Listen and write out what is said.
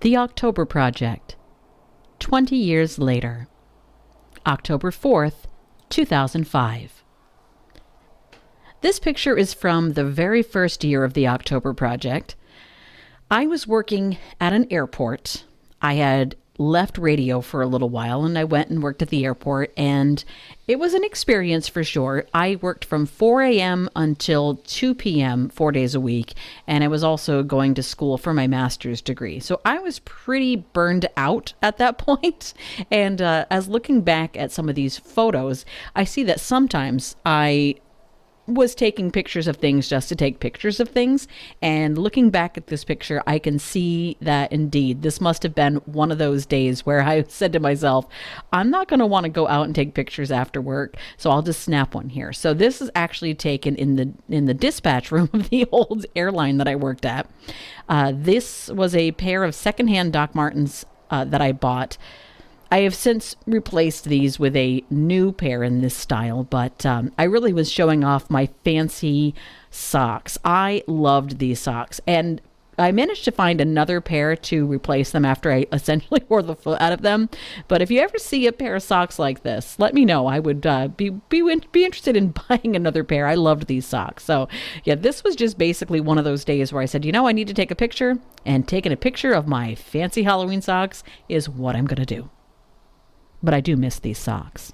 The October Project, 20 years later, October 4th, 2005. This picture is from the very first year of the October Project. I was working at an airport. I had left radio for a little while and I went and worked at the airport, and it was an experience for sure. I worked from 4 a.m. until 2 p.m. 4 days a week, and I was also going to school for my master's degree. So I was pretty burned out at that point. And as looking back at some of these photos, I see that sometimes I was taking pictures of things just to take pictures of things. And looking back at this picture, I can see that indeed this must have been one of those days where I said to myself, I'm not going to want to go out and take pictures after work, so I'll just snap one here. So this is actually taken in the dispatch room of the old airline that I worked at. This was a pair of secondhand Doc Martens that I bought. I have since replaced these with a new pair in this style, but I really was showing off my fancy socks. I loved these socks, and I managed to find another pair to replace them after I essentially wore the foot out of them. But if you ever see a pair of socks like this, let me know. I would be interested in buying another pair. I loved these socks. So yeah, this was just basically one of those days where I said, I need to take a picture, and taking a picture of my fancy Halloween socks is what I'm going to do. But I do miss these socks.